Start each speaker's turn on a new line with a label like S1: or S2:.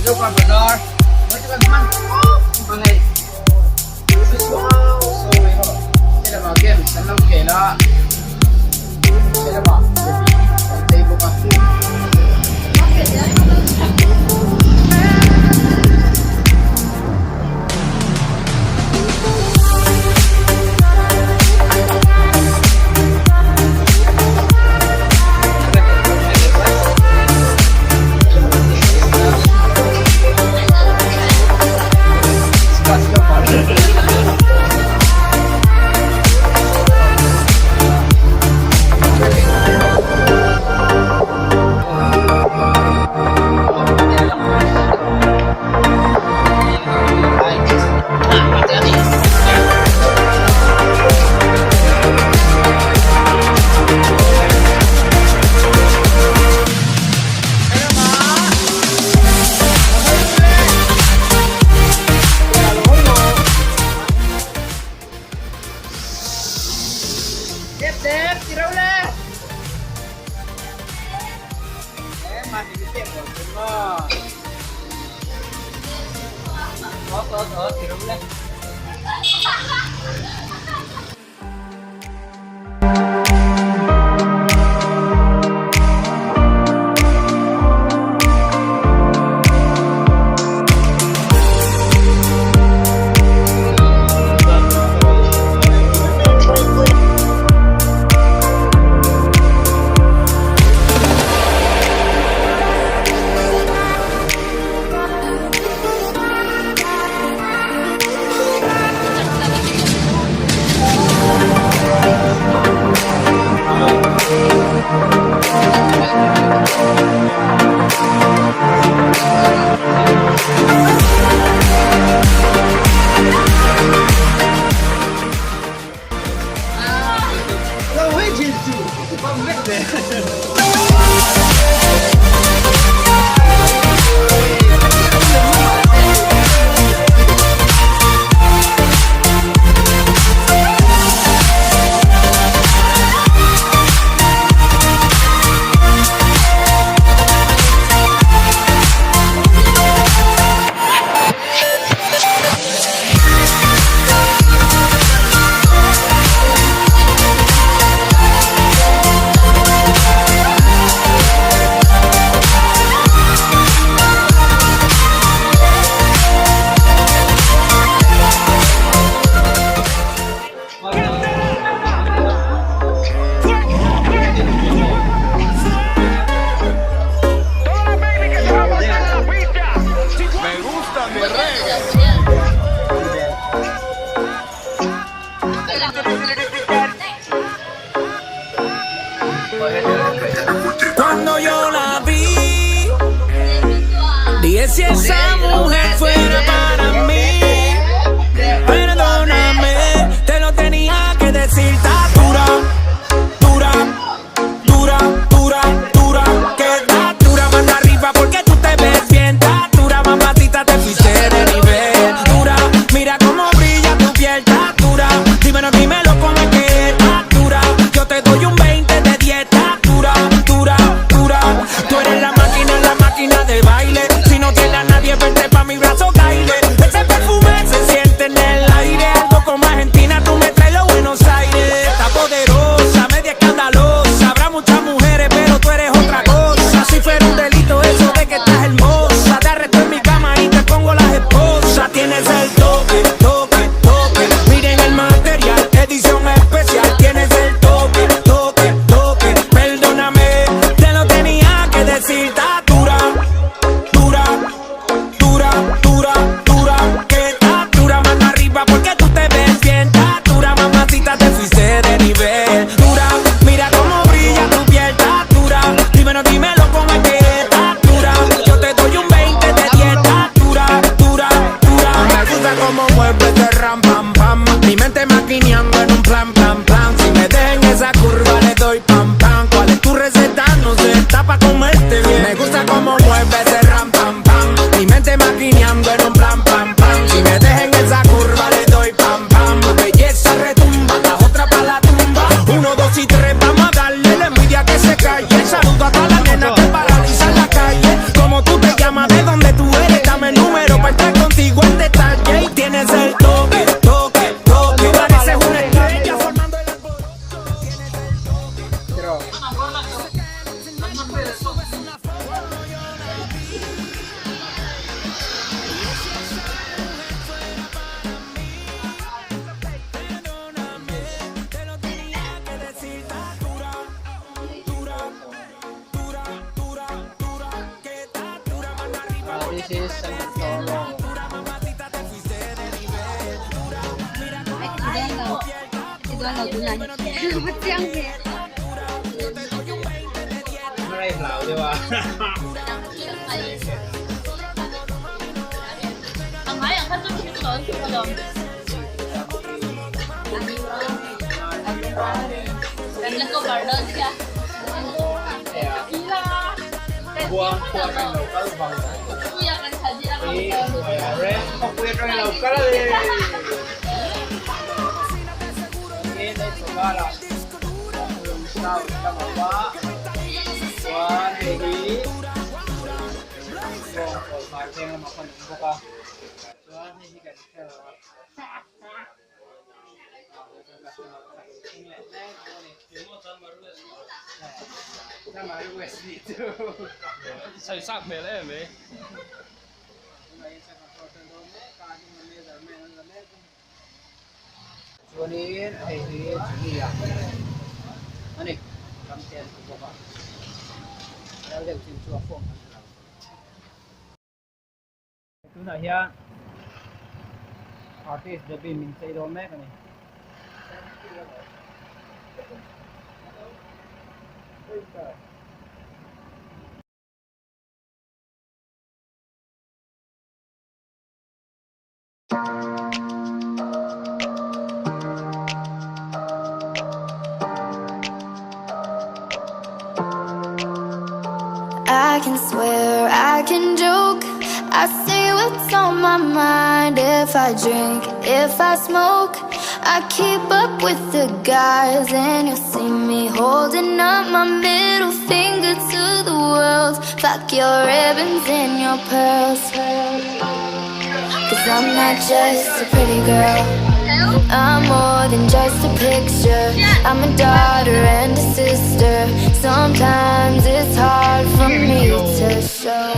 S1: Lúc còn vừa rồi mới cho con ăn con này đây là vào game sẵn lòng kể đó đây là bỏ đây của con Đẹp, chị đâu nè em mà thì cái tiền của chúng có chị đâu nè
S2: Cuando yo la vi, dije si esa mujer fuera para mí. Perdóname, te lo tenía que decir. Está dura, dura, dura, dura, dura. Queda dura, mano arriba porque tú te ves bien. Está dura, mamacita, te fuiste de nivel. Dura, mira cómo brilla tu piel. Está dura, dímelo, dímelo cómo es que está dura. Yo te doy un 20 de dieta. Dura, dura, dura. Tú eres la máquina de baile. Si no tienes a nadie, vente pa' mi brazo, caile.
S1: this is San Bartolo.
S3: Cái đó là của nhà mất tiếng gì.
S1: Maray Lao di ba?
S3: Ang hayang ka to ko dong. Lang ko garden siya. Ila.
S1: Buang ng local bang.
S3: Kuya kan saji ang
S1: Ren, pakuya ng local eh. Ini segala. Belum tahu sama apa. Wan hehi. Ko pakai sama kon buka. Wan hehi kan. Sama request dito.
S4: Xây xác về đấy em ấy.
S1: Sunin ay iya. Ani, kamten ko ba? Dahil yung sinsuwa po. Ito na hiya. Artist Dabi Minsay Dome kani.
S5: I can swear, I can joke, I say what's on my mind. If I drink, if I smoke, I keep up with the guys. And you'll see me holding up my middle finger to the world. Fuck your ribbons and your pearls, cause I'm not just a pretty girl, I'm more than just a picture. I'm a daughter and a sister. Sometimes it's hard for me to show.